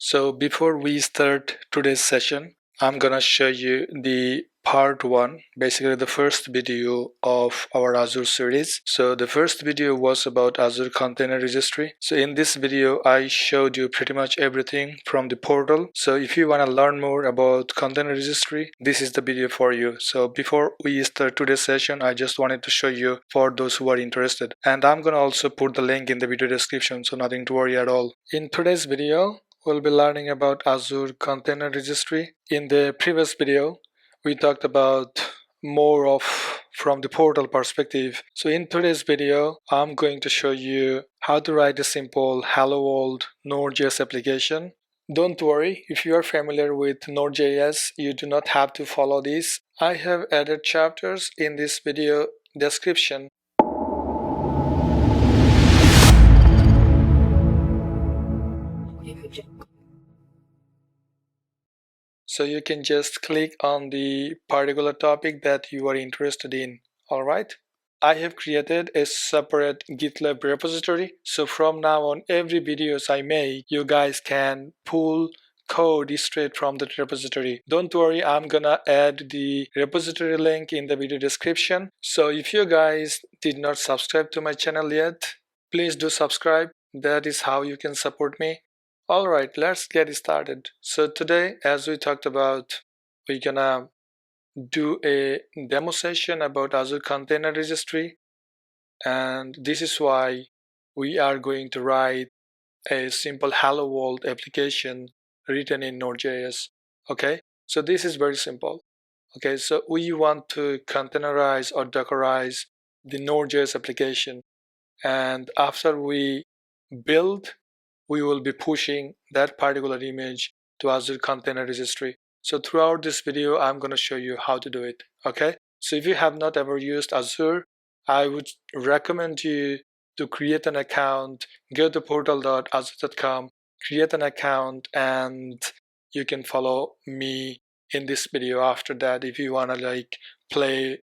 So before we start today's session, I'm gonna show you the part 1, basically the first video of our Azure series. So the first video was about Azure Container Registry. So in this video, I showed you pretty much everything from the portal. So if you wanna learn more about Container Registry, this is the video for you. So before we start today's session, I just wanted to show you for those who are interested. And I'm gonna also put the link in the video description, so nothing to worry at all. In today's video, we'll be learning about Azure Container Registry. In the previous video, we talked about more of from the portal perspective. So in today's video, I'm going to show you how to write a simple Hello World Node.js application. Don't worry, if you are familiar with Node.js, you do not have to follow this. I have added chapters in this video description. So you can just click on the particular topic that you are interested in. Alright? I have created a separate GitLab repository. So from now on, every videos I make, you guys can pull code straight from the repository. Don't worry, I'm gonna add the repository link in the video description. So if you guys did not subscribe to my channel yet, please do subscribe. That is how you can support me. Alright, let's get started. So today, as we talked about, we're gonna do a demo session about Azure Container Registry, and this is why we are going to write a simple Hello World application written in Node.js. Okay, so this is very simple. Okay, so we want to containerize or Dockerize the Node.js application, and after we build, we will be pushing that particular image to Azure Container Registry. So throughout this video, I'm going to show you how to do it. Okay. So if you have not ever used Azure, I would recommend you to create an account, go to portal.azure.com, create an account, and you can follow me in this video after that if you want to play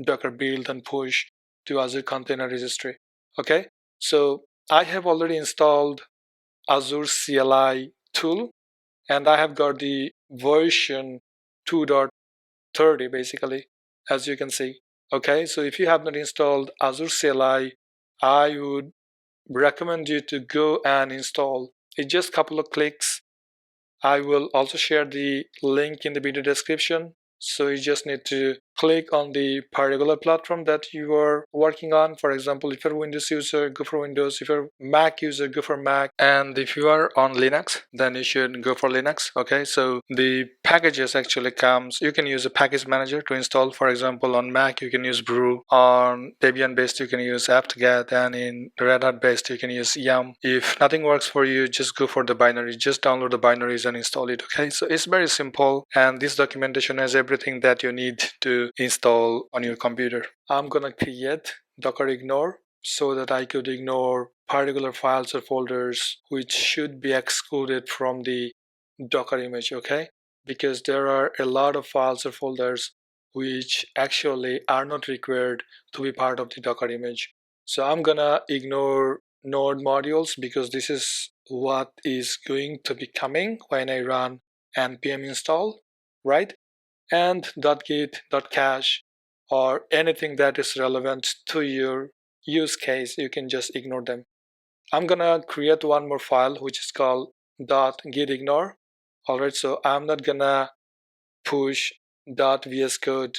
Docker build and push to Azure Container Registry. Okay. So I have already installed Azure CLI tool, and I have got the version 2.30 basically, as you can see. Okay, so if you have not installed Azure CLI, I would recommend you to go and install. It's just a couple of clicks. I will also share the link in the video description. So you just need to click on the particular platform that you are working on. For example, if you're a Windows user, go for Windows. If you're a Mac user, go for Mac. And if you are on Linux, then you should go for Linux. Okay, so the packages actually comes. You can use a package manager to install. For example, on Mac, you can use Brew. On Debian based, you can use apt-get. And in Red Hat based, you can use yum. If nothing works for you, just go for the binary. Just download the binaries and install it. Okay, so it's very simple. And this documentation has everything that you need to install on your computer. I'm gonna create Docker ignore so that I could ignore particular files or folders which should be excluded from the Docker image, okay? Because there are a lot of files or folders which actually are not required to be part of the Docker image. So I'm gonna ignore node modules because this is what is going to be coming when I run npm install, right? And .git, .cache, or anything that is relevant to your use case, you can just ignore them. I'm gonna create one more file which is called .gitignore. Alright, so I'm not gonna push .vscode,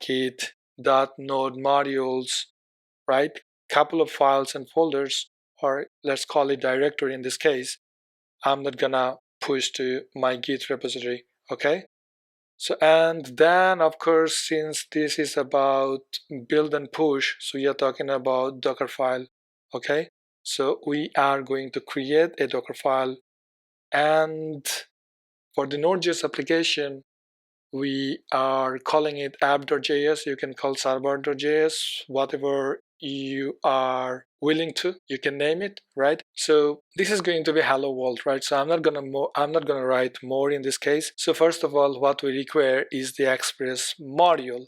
.git, .node modules, right? Couple of files and folders, or let's call it directory in this case. I'm not gonna push to my Git repository, okay? So, and then of course, since this is about build and push, so we are talking about Dockerfile, okay? So we are going to create a Dockerfile, and for the Node.js application, we are calling it app.js. You can call server.js, whatever you are willing to, you can name it, right? So this is going to be hello world, right? So I'm not gonna write more in this case. So first of all, what we require is the express module.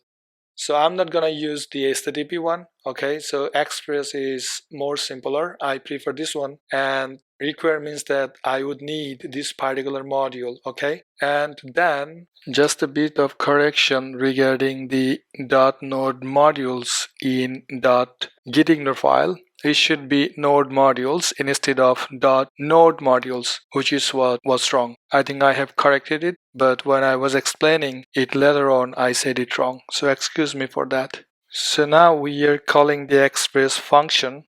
So I'm not gonna use the HTTP one. Okay, so Express is more simpler. I prefer this one, and require means that I would need this particular module. Okay, and then just a bit of correction regarding the .node modules in .gitignore file. It should be node modules instead of .node modules, which is what was wrong. I think I have corrected it, but when I was explaining it later on, I said it wrong. So excuse me for that. So now we are calling the express function,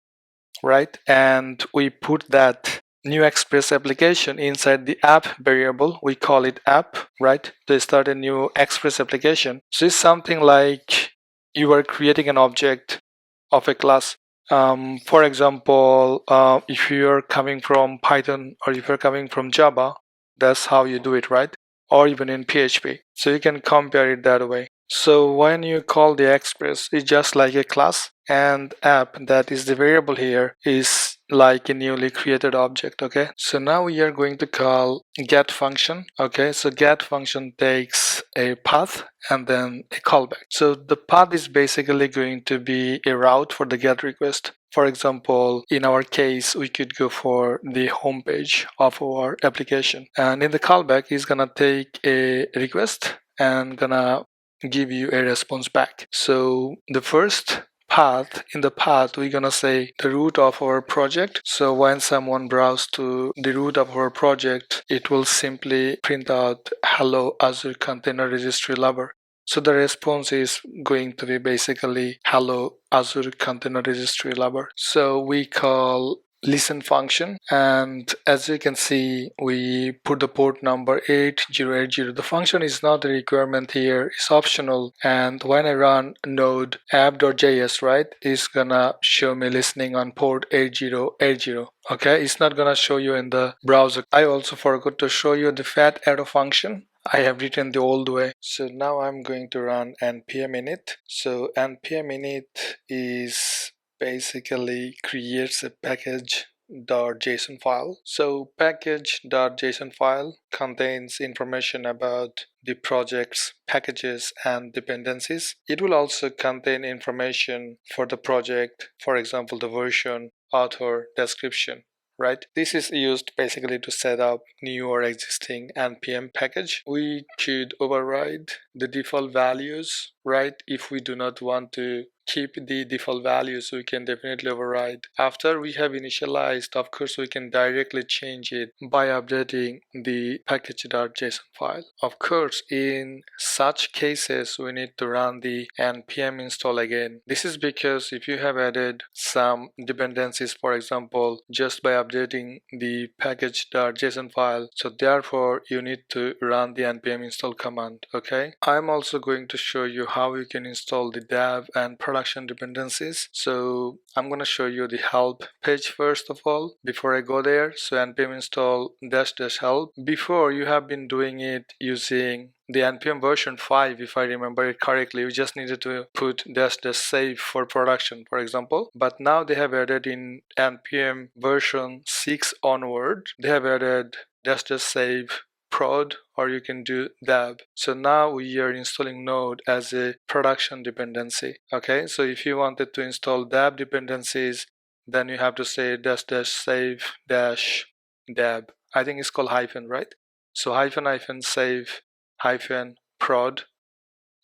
right? And we put that new express application inside the app variable. We call it app, right? To start a new express application. So it's something like you are creating an object of a class. For example, if you're coming from Python or if you're coming from Java, that's how you do it, right? Or even in PHP. So you can compare it that way. So when you call the express, it's just like a class, and app, that is the variable here, is like a newly created object. Okay, so now we are going to call get function. Okay, so get function takes a path and then a callback. So the path is basically going to be a route for the get request. For example, in our case, we could go for the home page of our application, and in the callback is gonna take a request and gonna give you a response back. So the first path, in the path we're gonna say the root of our project. So when someone browses to the root of our project, it will simply print out hello Azure Container Registry Lover. So the response is going to be basically hello Azure Container Registry Lover. So we call listen function, and as you can see, we put the port number 8080. The function is not a requirement here, it's optional, and when I run node app.js, right, it's gonna show me listening on port 8080. Okay, it's not gonna show you in the browser. I also forgot to show you the fat arrow function. I have written the old way. So now I'm going to run npm init. So npm init is basically creates a package.json file. So package.json file contains information about the project's packages and dependencies. It will also contain information for the project, for example, the version, author, description. Right? This is used basically to set up new or existing npm package. We could override the default values, right? If we do not want to keep the default values, we can definitely override. After we have initialized, of course, we can directly change it by updating the package.json file. Of course, in such cases, we need to run the npm install again. This is because if you have added some dependencies, for example, just by updating the package.json file, so therefore you need to run the npm install command. Okay, I'm also going to show you how you can install the dev and production dependencies. So I'm going to show you the help page first of all before I go there. So npm install -- help. Before, you have been doing it using the npm version 5, if I remember it correctly. You just needed to put -- save for production, for example. But now they have added in npm version 6 onward, they have added -- save prod, or you can do dev. So now we are installing node as a production dependency. Okay, so if you wanted to install dev dependencies, then you have to say -- save -dev. I think it's called hyphen, right? So hyphen save prod.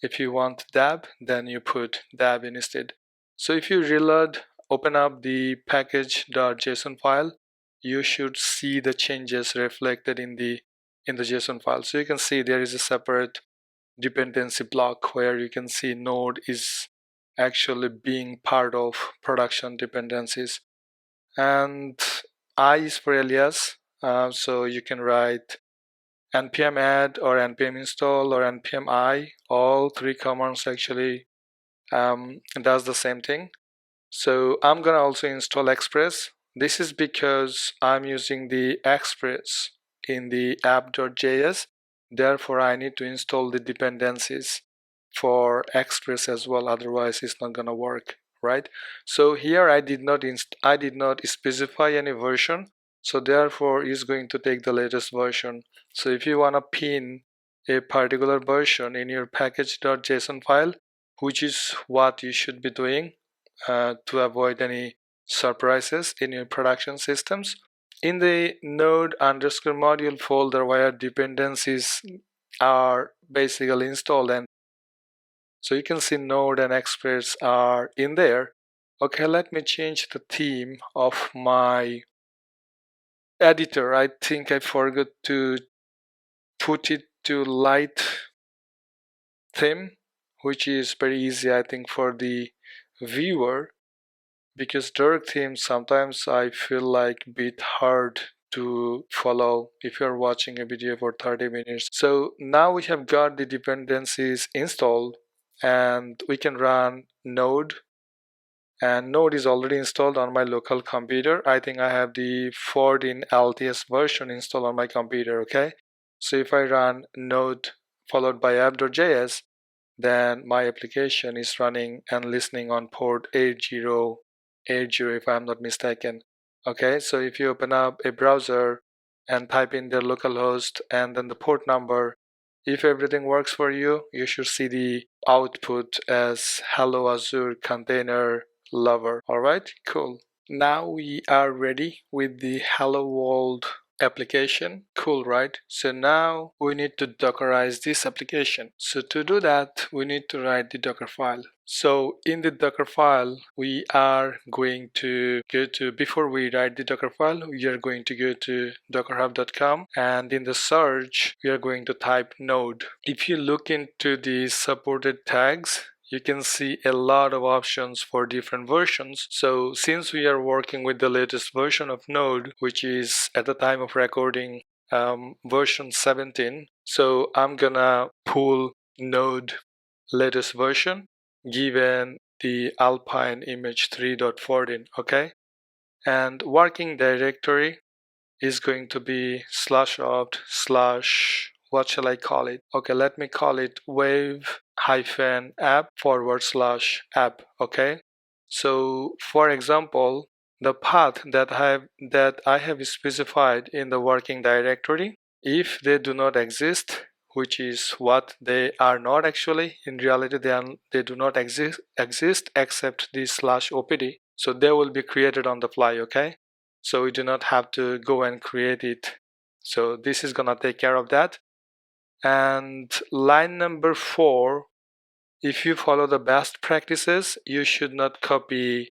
If you want dev, then you put dev instead. So if you reload, open up the package.json file, you should see the changes reflected in the JSON file. So you can see there is a separate dependency block where you can see node is actually being part of production dependencies. And I is for alias, so you can write npm add or npm install or npm I. All three commands actually does the same thing. So I'm gonna also install Express. This is because I'm using the Express in the app.js. Therefore, I need to install the dependencies for Express as well. Otherwise, it's not gonna work, right? So here I did not specify any version. So therefore, it's going to take the latest version. So if you wanna pin a particular version in your package.json file, which is what you should be doing to avoid any surprises in your production systems. In the node underscore module folder where dependencies are basically installed, and so you can see Node and Express are in there. Okay, let me change the theme of my editor. I think I forgot to put it to light theme, which is very easy, I think, for the viewer, because dark themes sometimes I feel like a bit hard to follow if you're watching a video for 30 minutes. So now we have got the dependencies installed and we can run Node, and Node is already installed on my local computer. I think I have the 14 LTS version installed on my computer. Okay, so if I run Node followed by app.js, then my application is running and listening on port 8080 if I'm not mistaken. Okay, so if you open up a browser and type in the localhost and then the port number, if everything works for you, you should see the output as hello Azure container lover. Alright, cool. Now we are ready with the hello world application. Cool, right? So now we need to dockerize this application. So to do that, we need to write the Dockerfile. So in the Dockerfile, we are going to go to, before we write the Dockerfile, we are going to go to dockerhub.com, and in the search, we are going to type node. If you look into the supported tags, you can see a lot of options for different versions. So since we are working with the latest version of Node, which is at the time of recording version 17, so I'm gonna pull Node latest version given the Alpine image 3.14, okay? And working directory is going to be /opt/ what shall I call it? Okay, let me call it wave-app/app, okay? So for example, the path that I have specified in the working directory, if they do not exist, which is what they are not actually, in reality they do not exist except the /opd, so they will be created on the fly, okay? So we do not have to go and create it. So this is gonna take care of that. And line number 4, if you follow the best practices, you should not copy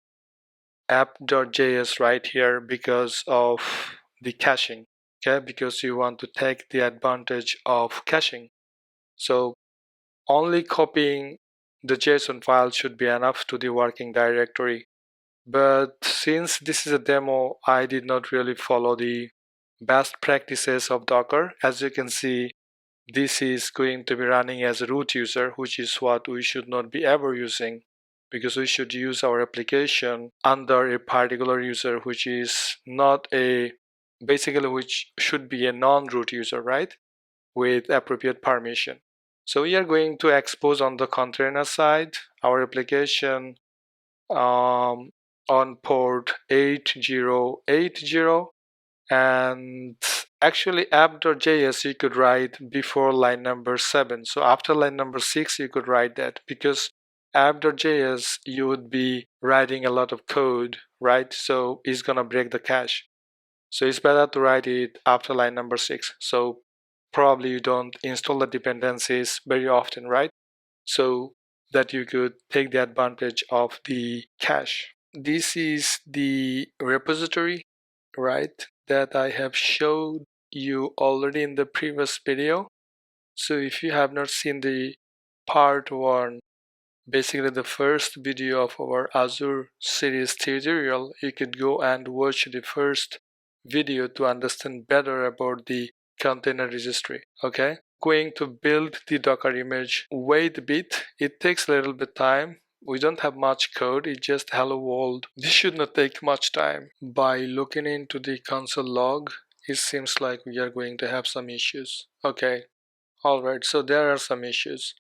app.js right here because of the caching, okay? Because you want to take the advantage of caching. So only copying the JSON file should be enough to the working directory. But since this is a demo, I did not really follow the best practices of Docker. As you can see, this is going to be running as a root user, which is what we should not be ever using, because we should use our application under a particular user, which is not a, basically which should be a non-root user, right? With appropriate permission. So we are going to expose on the container side our application on port 8080, and actually app.js you could write before line number 7. So after line number 6 you could write that, because app.js you would be writing a lot of code, right? So it's gonna break the cache. So it's better to write it after line number 6. So probably you don't install the dependencies very often, right? So that you could take the advantage of the cache. This is the repository, right, that I have showed you already in the previous video. So if you have not seen the part 1, basically the first video of our Azure series tutorial, you could go and watch the first video to understand better about the container registry, okay? Going to build the Docker image. Wait a bit, it takes a little bit time. We don't have much code, it's just hello world. This should not take much time. By looking into the console log, it seems like we are going to have some issues. Okay, alright, so there are some issues.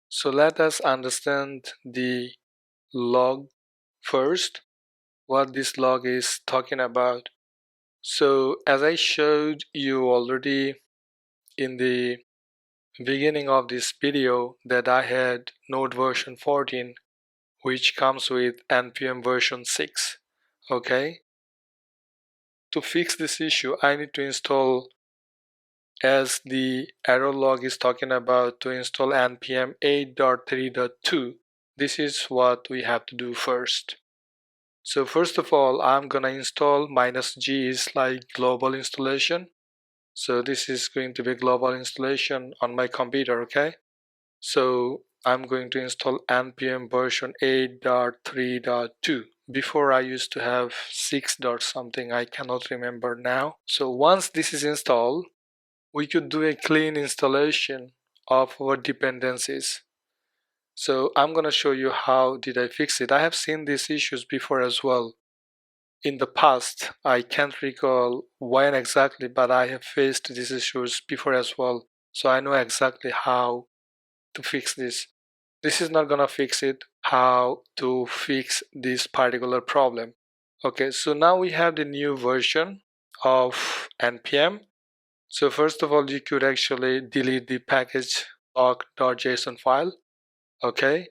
So let us understand the log first, what this log is talking about. So as I showed you already in the beginning of this video that I had Node version 14, which comes with npm version 6. Okay, to fix this issue, I need to install, as the error log is talking about, to install npm 8.3.2. This is what we have to do first. So first of all, I'm gonna install -g is like global installation. So this is going to be global installation on my computer, okay? So I'm going to install npm version 8.3.2. Before I used to have 6 dot something, I cannot remember now. So once this is installed, we could do a clean installation of our dependencies. So I'm going to show you how did I fix it. I have seen these issues before as well. In the past, I can't recall when exactly, but I have faced these issues before as well. So I know exactly how to fix this. This is not gonna fix it, how to fix this particular problem. Okay, so now we have the new version of npm. So first of all, you could actually delete the package log.json file. Okay,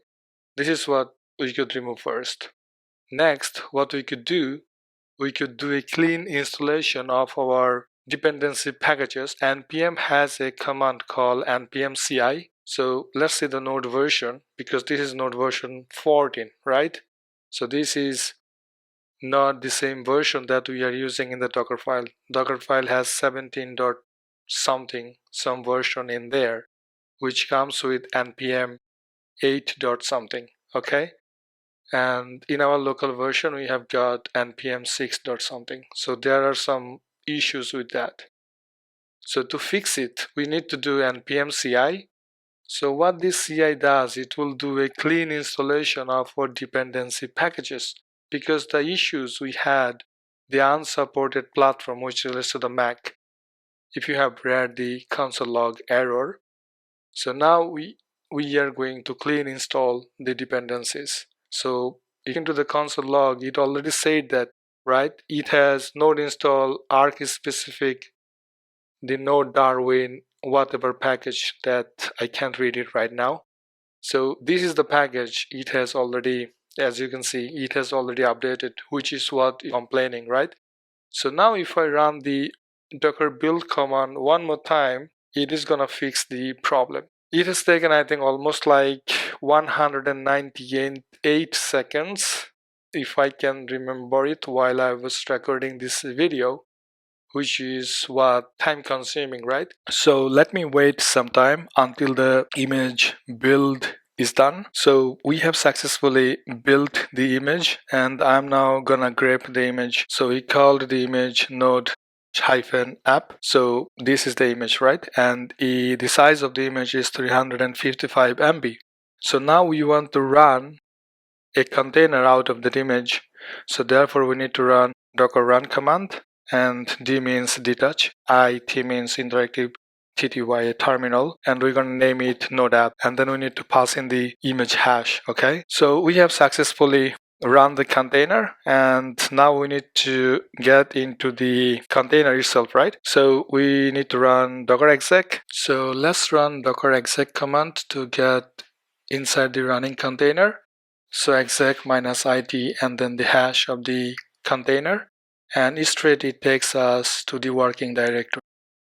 this is what we could remove first. Next, what we could do a clean installation of our dependency packages. npm has a command called npm CLI. So let's see the node version, because this is node version 14, right? So this is not the same version that we are using in the Dockerfile. Dockerfile has 17 dot something, some version in there, which comes with npm 8 dot something, okay? And in our local version, we have got npm 6 dot something. So there are some issues with that. So to fix it, we need to do npm CI. So what this CI does, it will do a clean installation of our dependency packages, because the issues we had, the unsupported platform which relates to the Mac, if you have read the console log error. So now we are going to clean install the dependencies. So into the console log, it already said that, right? It has node install arc specific, the node Darwin, whatever package that I can't read it right now. So this is the package. It has already, as you can see, it has already updated, which is what is complaining, right? So now if I run the docker build command one more time, it is gonna fix the problem. It has taken, I think, almost like 198 seconds, if I can remember it, while I was recording this video, which is what time consuming, right? So let me wait some time until the image build is done. So we have successfully built the image, and I'm now gonna grab the image. So we called the image node-app. So this is the image, right? And the size of the image is 355 MB. So now we want to run a container out of that image. So therefore we need to run docker run command, and D means detach, IT means interactive, TTY terminal, and we're going to name it node app, and then we need to pass in the image hash. Okay, so we have successfully run the container, and now we need to get into the container itself, right? So we need to run docker exec. So let's run docker exec command to get inside the running container. So exec -id and then the hash of the container, and straight it takes us to the working directory.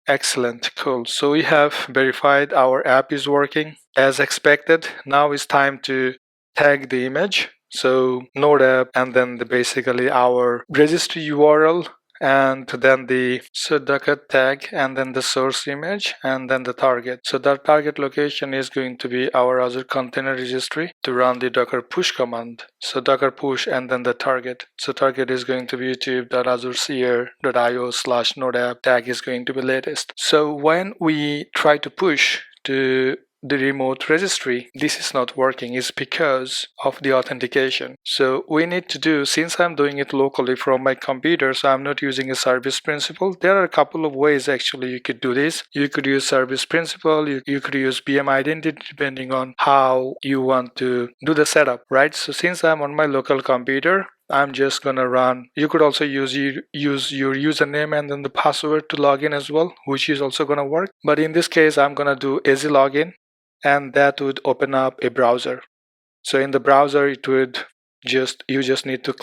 Excellent, cool. So we have verified our app is working as expected. Now it's time to tag the image. So node app, and then basically our registry URL, and then the docker tag, and then the source image, and then the target. So the target location is going to be our Azure Container Registry to run the docker push command. So docker push and then the target. So target is going to be youtube.azureseer.io/nodeapp. Tag is going to be latest. So when we try to push to the remote registry, this is not working. It's because of the authentication. So we need to do, since I'm doing it locally from my computer, so I'm not using a service principal. There are a couple of ways actually you could do this. You could use service principal, you could use BM identity, depending on how you want to do the setup, right? So since I'm on my local computer, I'm just gonna run. You could also use your username and then the password to log in as well, which is also gonna work. But in this case, I'm gonna do easy login, and that would open up a browser. So in the browser, it would you just need to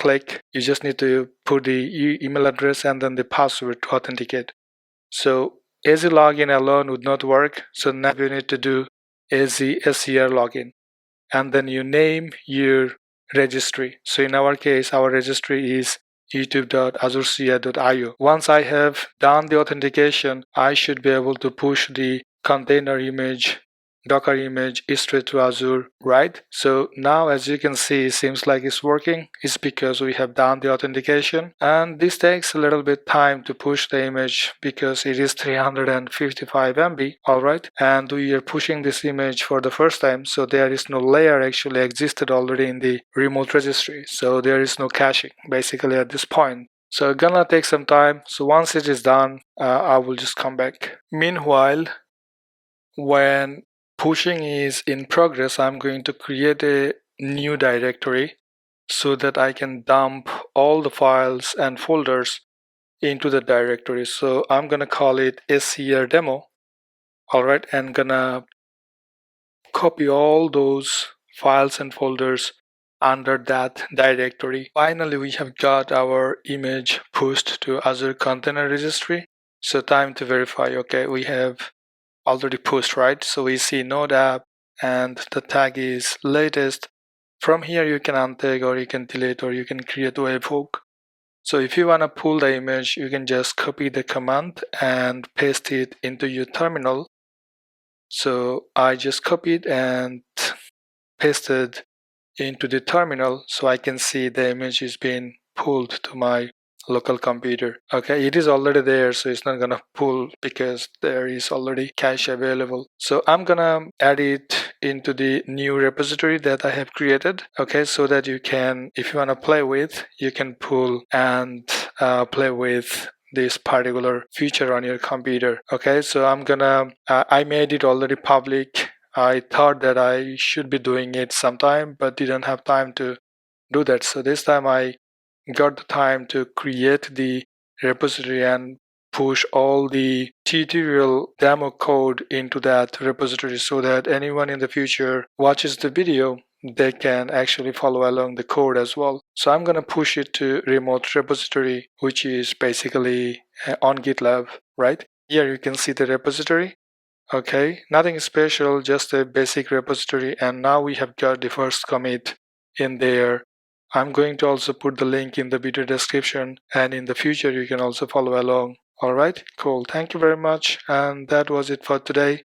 put the email address and then the password to authenticate. So easy login alone would not work. So now you need to do easy SCR login, and then you name your registry. So in our case, our registry is youtube.azurecli.io. Once I have done the authentication, I should be able to push the container image, Docker image straight to Azure, right? So now, as you can see, it seems like it's working. It's because we have done the authentication, and this takes a little bit time to push the image because it is 355 MB, all right? And we are pushing this image for the first time, so there is no layer actually existed already in the remote registry. So there is no caching basically at this point. So it's gonna take some time. So once it is done, I will just come back. Meanwhile, when pushing is in progress, I'm going to create a new directory so that I can dump all the files and folders into the directory. So I'm gonna call it SCR demo. All right, and gonna copy all those files and folders under that directory. Finally, we have got our image pushed to Azure Container Registry. So time to verify. Okay, we have already pushed, right? So we see node app and the tag is latest. From here you can untag or you can delete or you can create a webhook. So if you want to pull the image, you can just copy the command and paste it into your terminal. So I just copied and pasted into the terminal so I can see the image is being pulled to my local computer. Okay, it is already there, so it's not gonna pull because there is already cache available. So I'm gonna add it into the new repository that I have created. Okay, so that you can, if you wanna play with, you can pull and play with this particular feature on your computer. Okay, so I'm gonna I made it already public. I thought that I should be doing it sometime but didn't have time to do that. So this time I got the time to create the repository and push all the tutorial demo code into that repository so that anyone in the future watches the video, they can actually follow along the code as well. So I'm going to push it to remote repository, which is basically on GitLab, right? Here you can see the repository. Okay, nothing special, just a basic repository, and now we have got the first commit in there. I'm going to also put the link in the video description, and in the future you can also follow along. Alright, cool. Thank you very much, and that was it for today.